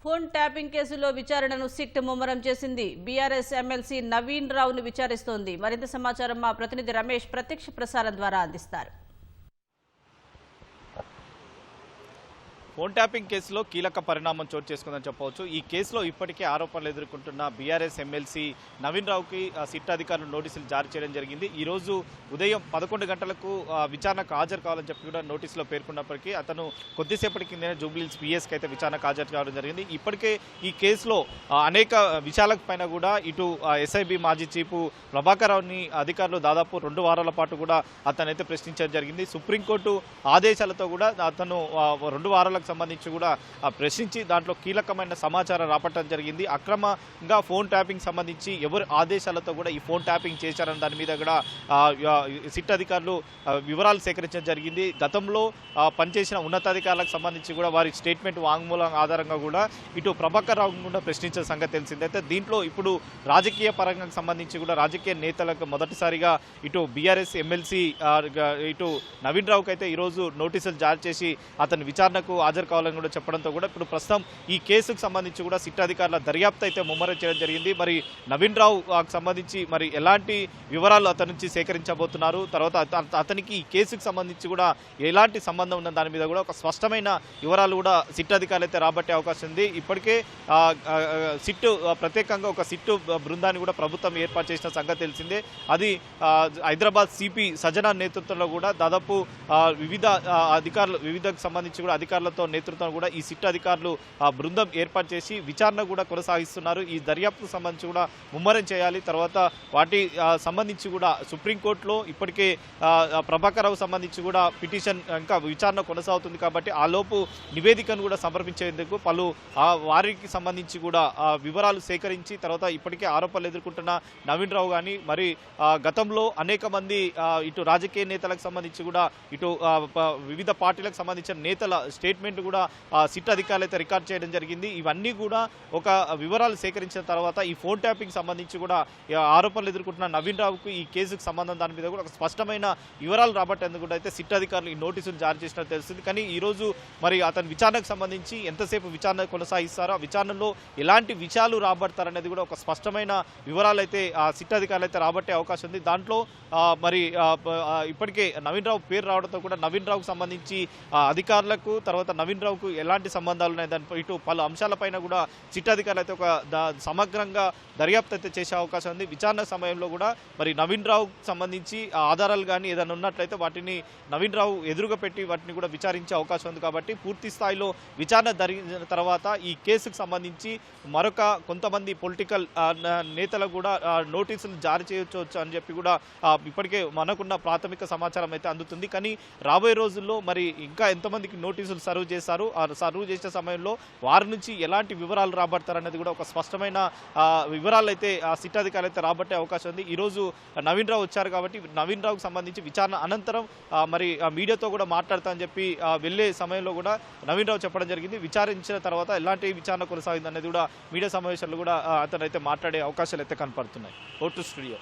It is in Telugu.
ఫోన్ ట్యాపింగ్ కేసులో విచారణను సిట్ ముమ్మరం చేసింది. బీఆర్ఎస్ ఎమ్మెల్సీ నవీన్ రావును విచారిస్తోంది. మరింత సమాచారం మా ప్రతినిధి రమేష్ ప్రత్యక్ష ప్రసారం ద్వారా అందిస్తారు. ఫోన్ ట్యాపింగ్ కేసులో కీలక పరిణామం చోటు చేసుకుందని చెప్పవచ్చు. ఈ కేసులో ఇప్పటికే ఆరోపణలు ఎదుర్కొంటున్న బీఆర్ఎస్ ఎమ్మెల్సీ నవీన్ రావుకి సిట్ అధికారులు నోటీసులు జారీ చేయడం జరిగింది. ఈరోజు ఉదయం 11 గంటలకు విచారణకు హాజరు కావాలని చెప్పి కూడా నోటీసులో పేర్కొన్నప్పటికీ అతను కొద్దిసేపటి కిందనే జూబ్లీహిల్స్ పిఎస్కి అయితే విచారణకు హాజరు కావడం జరిగింది. ఇప్పటికే ఈ కేసులో అనేక విషయాల పైన కూడా ఇటు ఎస్ఐబి మాజీ చీఫ్ ప్రభాకర్ రావుని అధికారులు దాదాపు 2 వారాల పాటు కూడా అతనైతే ప్రశ్నించడం జరిగింది. సుప్రీంకోర్టు ఆదేశాలతో కూడా అతను 2 వారాలకు సంబంధించి కూడా ప్రశ్నించి దాంట్లో కీలకమైన సమాచారం రాపట్టడం జరిగింది. అక్రమంగా ఫోన్ ట్యాపింగ్ సంబంధించి ఎవరి ఆదేశాలతో కూడా ఈ ఫోన్ ట్యాపింగ్ చేశారని దాని మీద కూడా సిట్ అధికారులు వివరాలు సేకరించడం జరిగింది. గతంలో పనిచేసిన ఉన్నతాధికారులకు సంబంధించి కూడా వారి స్టేట్మెంట్ వాంగ్మూలం ఆధారంగా కూడా ఇటు ప్రభాకర్ రావు కూడా ప్రశ్నించిన సంగతి తెలిసింది. అయితే దీంట్లో ఇప్పుడు రాజకీయ పరంగా సంబంధించి కూడా రాజకీయ నేతలకు మొదటిసారిగా ఇటు బీఆర్ఎస్ ఎమ్మెల్సీ ఇటు నవీన్ రావుకి అయితే ఈరోజు నోటీసులు జారీ చేసి అతని విచారణకు హాజరు కావాలని కూడా చెప్పడంతో కూడా ఇప్పుడు ప్రస్తుతం ఈ కేసుకు సంబంధించి కూడా సిట్ అధికారుల దర్యాప్తు అయితే ముమ్మరం చేయడం జరిగింది. మరి నవీన్ రావు సంబంధించి మరి ఎలాంటి వివరాలు అతని నుంచి సేకరించబోతున్నారు, తర్వాత అతనికి ఈ కేసుకు సంబంధించి కూడా ఎలాంటి సంబంధం ఉన్న దాని మీద కూడా ఒక స్పష్టమైన వివరాలు కూడా సిట్ అధికారులు అయితే రాబట్టే అవకాశం ఉంది. ఇప్పటికే సిట్ ప్రత్యేకంగా ఒక సిట్ బృందాన్ని కూడా ప్రభుత్వం ఏర్పాటు చేసిన సంగతి తెలిసిందే. అది హైదరాబాద్ సిపి సజనా నేతృత్వంలో కూడా దాదాపు వివిధ అధికారులు వివిధకు సంబంధించి కూడా అధికారులతో నేతృత్వం కూడా ఈ సిట్ అధికారులు బృందం ఏర్పాటు చేసి విచారణ కూడా కొనసాగిస్తున్నారు. ఈ దర్యాప్తుకు సంబంధించి కూడా ముమ్మరం చేయాలి. తర్వాత వాటి సంబంధించి కూడా సుప్రీంకోర్టులో ఇప్పటికే ప్రభాకర్ రావు సంబంధించి కూడా పిటిషన్ ఇంకా విచారణ కొనసాగుతుంది కాబట్టి ఆ లోపు నివేదికను కూడా సమర్పించేందుకు పలు వారికి సంబంధించి కూడా వివరాలు సేకరించి తర్వాత ఇప్పటికే ఆరోపణలు ఎదుర్కొంటున్న నవీన్ రావు కానీ మరి గతంలో అనేక మంది ఇటు రాజకీయ నేతలకు సంబంధించి కూడా ఇటు వివిధ పార్టీలకు సంబంధించిన నేతల స్టేట్మెంట్ కూడా సిట్ అధికారులు అయితే రికార్డ్ చేయడం జరిగింది. ఇవన్నీ కూడా ఒక వివరాలు సేకరించిన తర్వాత ఈ ఫోన్ ట్యాపింగ్ సంబంధించి కూడా ఆరోపణలు ఎదుర్కొంటున్న నవీన్ రావుకు ఈ కేసుకు సంబంధం దాని మీద కూడా ఒక స్పష్టమైన వివరాలు రాబట్టేందుకు కూడా అయితే సిట్ అధికారులు ఈ నోటీసులు జారీ చేసినట్టు తెలుస్తుంది. కానీ ఈరోజు మరి అతని విచారణకు సంబంధించి ఎంతసేపు విచారణ కొనసాగిస్తారో ఆ విచారణలో ఎలాంటి విషయాలు రాబడతారనేది కూడా ఒక స్పష్టమైన వివరాలు అయితే సిట్ అధికారులు అయితే రాబట్టే అవకాశం ఉంది. దాంట్లో మరి ఇప్పటికే నవీన్ రావు పేరు రావడంతో కూడా నవీన్ రావుకు సంబంధించి అధికారులకు తర్వాత నవీన్ రావుకు ఎలాంటి సంబంధాలు ఉన్నాయి దాని ఇటు పలు అంశాలపైన కూడా సిట్ అధికారులు అయితే ఒక సమగ్రంగా దర్యాప్తు అయితే చేసే అవకాశం ఉంది. విచారణ సమయంలో కూడా మరి నవీన్ రావుకు సంబంధించి ఆధారాలు కానీ ఏదైనా ఉన్నట్లయితే వాటిని నవీన్ రావు ఎదురుగా పెట్టి వాటిని కూడా విచారించే అవకాశం ఉంది. కాబట్టి పూర్తి స్థాయిలో విచారణ జరిగిన తర్వాత ఈ కేసుకు సంబంధించి మరొక కొంతమంది పొలిటికల్ నేతలకు కూడా నోటీసులు జారీ చేయవచ్చు అని చెప్పి కూడా ఇప్పటికే మనకున్న ప్రాథమిక సమాచారం అయితే అందుతుంది. కానీ రాబోయే రోజుల్లో మరి ఇంకా ఎంతమందికి నోటీసులు సర్వ్ చేశారు, సర్వ్ చేసే సమయంలో వారి నుంచి ఎలాంటి వివరాలు రాబడతారనేది కూడా ఒక స్పష్టమైన వివరాలు అయితే సిట్ అధికారులు అయితే రాబట్టే అవకాశం ఉంది. ఈరోజు నవీన్ రావు వచ్చారు కాబట్టి నవీన్ రావుకు సంబంధించి విచారణ అనంతరం మరి మీడియాతో కూడా మాట్లాడతామని చెప్పి వెళ్లే సమయంలో కూడా నవీన్ రావు చెప్పడం జరిగింది. విచారించిన తర్వాత ఎలాంటి విచారణ కొనసాగింది అనేది కూడా మీడియా సమావేశాల్లో కూడా అతను అయితే మాట్లాడే అవకాశాలు అయితే కనపడుతున్నాయి. Vote studio.